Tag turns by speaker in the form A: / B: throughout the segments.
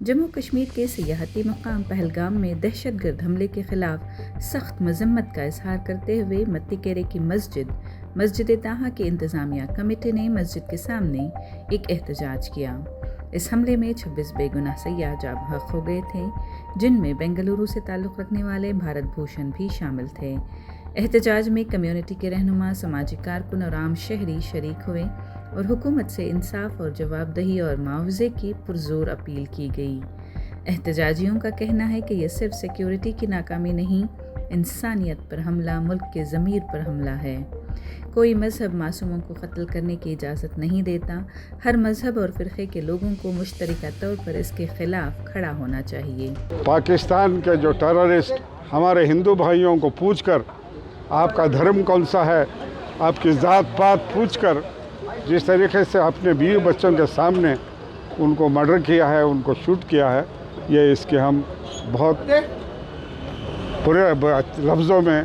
A: जम्मू कश्मीर के सियाहती मकाम पहलगाम में दहशतगर्द हमले के खिलाफ सख्त मजम्मत का इजहार करते हुए मत्तीकेरे की मस्जिद ताहा की इंतज़ामिया कमेटी ने मस्जिद के सामने एक एहतजाज किया। इस हमले में 26 बेगुनाह सय्याह जाँ बहक हो गए थे, जिनमें बेंगलुरु से ताल्लुक़ रखने वाले भारत भूषण भी शामिल थे। एहतजाज में कम्युनिटी के रहनुमा, समाजी कारकुन और आम शहरी शरीक हुए और हुकूमत से इंसाफ और जवाबदेही और मुआवजे की पुरजोर अपील की गई। एहतजाजियों का कहना है कि यह सिर्फ सिक्योरिटी की नाकामी नहीं, इंसानियत पर हमला, मुल्क के ज़मीर पर हमला है। कोई मज़हब मासूमों को कत्ल करने की इजाज़त नहीं देता। हर मज़हब और फ़िरक़े के लोगों को मुश्तरका तौर पर इसके ख़िलाफ़ खड़ा होना चाहिए।
B: पाकिस्तान के जो टेररिस्ट हमारे हिंदू भाइयों को पूछकर आपका धर्म कौन सा है, आपकी ज़ात पात पूछकर जिस तरीके से अपने बीवी बच्चों के सामने उनको मर्डर किया है, उनको शूट किया है, ये इसके हम बहुत पूरे लफ्ज़ों में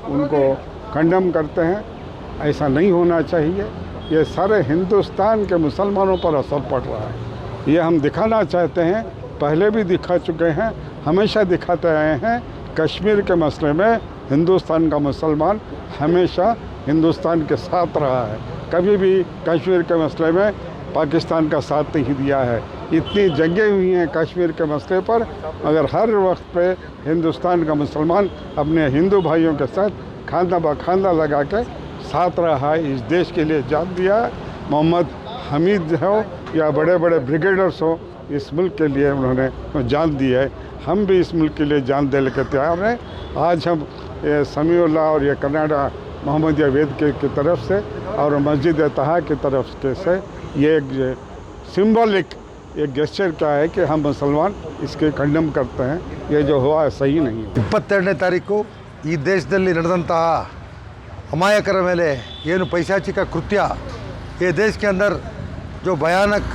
B: उनको कंडेम करते हैं। ऐसा नहीं होना चाहिए। ये सारे हिंदुस्तान के मुसलमानों पर असर पड़ रहा है। ये हम दिखाना चाहते हैं, पहले भी दिखा चुके हैं, हमेशा दिखाते आए हैं। कश्मीर के मसले में हिंदुस्तान का मुसलमान हमेशा हिंदुस्तान के साथ रहा है, कभी भी कश्मीर के मसले में पाकिस्तान का साथ नहीं दिया है। इतनी जंगें हुई हैं कश्मीर के मसले पर, मगर हर वक्त पे हिंदुस्तान का मुसलमान अपने हिंदू भाइयों के साथ खांदा बखांदा लगा के साथ रहा है, इस देश के लिए जान दिया है। मोहम्मद हमीद हो या बड़े बड़े ब्रिगेडर्स हो, इस मुल्क के लिए उन्होंने जान दी है। हम भी इस मुल्क के लिए जान देने के तैयार हैं। आज हम समीउल्लाह और ये कनाडा मोहम्मदिया वेद की तरफ से और मस्जिद ताहा की तरफ से ये एक सिंबॉलिक एक गेस्चर क्या है कि हम मुसलमान इसके कंडेम करते हैं। ये जो हुआ है सही नहीं है।
C: 22ನೇ ತಾರೀಕು ಈ ದೇಶದಲ್ಲಿ ನಡೆದಂತಹ ಅಮಾಯಕರ ಮೇಲೆ ಏನು ಪೈಶಾಚಿಕ ಕೃತ್ಯ, ये देश के अंदर जो भयानक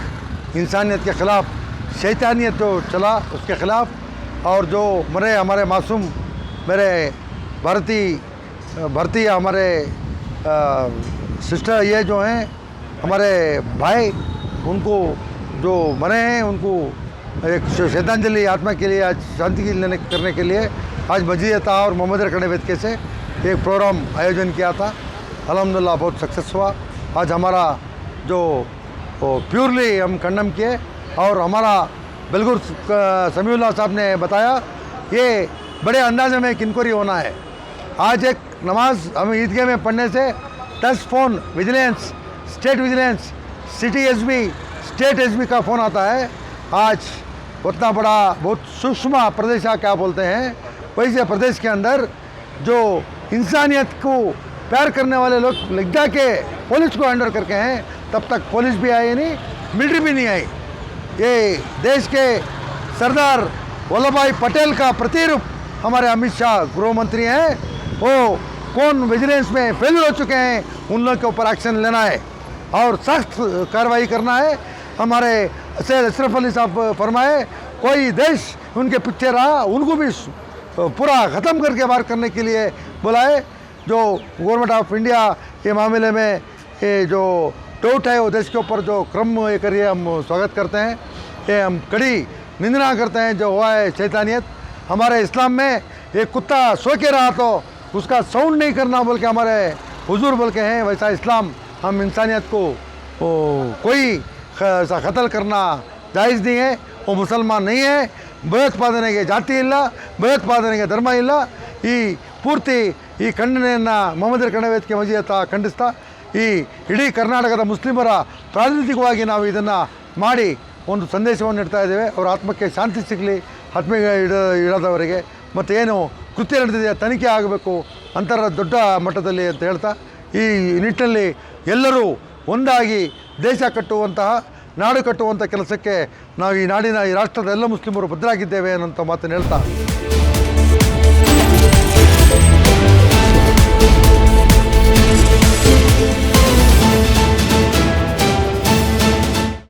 C: इंसानियत के ख़िलाफ़ शैतानियत जो चला उसके ख़िलाफ़, और जो मरे हमारे मासूम मेरे भारतीय हमारे सिस्टर ये जो हैं हमारे भाई, उनको जो मरे हैं उनको एक श्रद्धांजलि आत्मा के लिए आज शांति करने के लिए आज मस्जिद ताहा और मोहम्मद रखने वेदिके से एक प्रोग्राम आयोजन किया था। अल्हम्दुलिल्लाह बहुत सक्सेस हुआ। आज हमारा जो प्योरली हम कंडेम किए और हमारा बिल्कुल समीउल्लाह साहब ने बताया ये बड़े अंदाजे में एक इंक्वायरी होना है। आज एक नमाज हम ईदगाह में पढ़ने से 10 phone vigilance, state vigilance, city SB, state SB का फ़ोन आता है। आज उतना बड़ा बहुत सूक्ष्म प्रदेश क्या बोलते हैं, वैसे प्रदेश के अंदर जो इंसानियत को प्यार करने वाले लोग लग जा के पुलिस को हैंडओवर करके हैं, तब तक पुलिस भी आई नहीं, मिलिट्री भी नहीं आई। ये देश के सरदार वल्लभ भाई पटेल का प्रतिरूप हमारे अमित शाह गृह मंत्री हैं, वो कौन विजिलेंस में फेल हो चुके हैं, उन लोगों के ऊपर एक्शन लेना है और सख्त कार्रवाई करना है। हमारे सैयद अशरफ अली साहब फरमाए कोई देश उनके पीछे रहा, उनको भी पूरा ख़त्म करके बाहर करने के लिए बुलाए। जो गवर्नमेंट ऑफ इंडिया के मामले में ये जो डाउट है वो देश के ऊपर जो क्रम ये करिए, हम स्वागत करते हैं। ये हम कड़ी निंदा करते हैं जो हुआ है शैतानियत। हमारे इस्लाम में एक कुत्ता सो के रहा तो उसका साउंड नहीं करना बोल के हमारे हुजूर बोल के हैं, वैसा इस्लाम हम इंसानियत को कोई ऐसा कत्ल करना जायज़ नहीं है। वो मुसलमान नहीं है, ಭಯೋತ್ಪಾದನೆಗೆ ಜಾತಿ ಇಲ್ಲ, ಭಯೋತ್ಪಾದನೆಗೆ ಧರ್ಮ ಇಲ್ಲ। ಈ ಪೂರ್ತಿ ಈ ಖಂಡನೆಯನ್ನು ಮೊಹಮ್ಮದರ ಕನ್ನಡ ವೇದಿಕೆ ಮಸ್ಜಿದ್ ಖಂಡಿಸ್ತಾ ಈ ಇಡೀ ಕರ್ನಾಟಕದ ಮುಸ್ಲಿಮರ ಪ್ರಾತಿನಿಧಿಕವಾಗಿ ನಾವು ಇದನ್ನು ಮಾಡಿ ಒಂದು ಸಂದೇಶವನ್ನು ನೀಡ್ತಾ ಇದ್ದೇವೆ। ಅವರ ಆತ್ಮಕ್ಕೆ ಶಾಂತಿ ಸಿಗಲಿ, ಆತ್ಮಕ್ಕೆ ಇಡದವರಿಗೆ ಮತ್ತು ಏನು ಕೃತ್ಯ ನಡೆದಿದೆ ತನಿಖೆ ಆಗಬೇಕು ಅಂತರ ದೊಡ್ಡ ಮಟ್ಟದಲ್ಲಿ ಅಂತ ಹೇಳ್ತಾ ಈ ನಿಟ್ಟಿನಲ್ಲಿ ಎಲ್ಲರೂ ಒಂದಾಗಿ ದೇಶ ಕಟ್ಟುವಂತಹ ನಾಡು ಕಟ್ಟುವಂಥ ಕೆಲಸಕ್ಕೆ ನಾವು ಈ ನಾಡಿನ ಈ ರಾಷ್ಟ್ರದ ಎಲ್ಲ ಮುಸ್ಲಿಮರು ಬದ್ಧರಾಗಿದ್ದೇವೆ ಅನ್ನೋಂಥ ಮಾತನ್ನು ಹೇಳ್ತಾ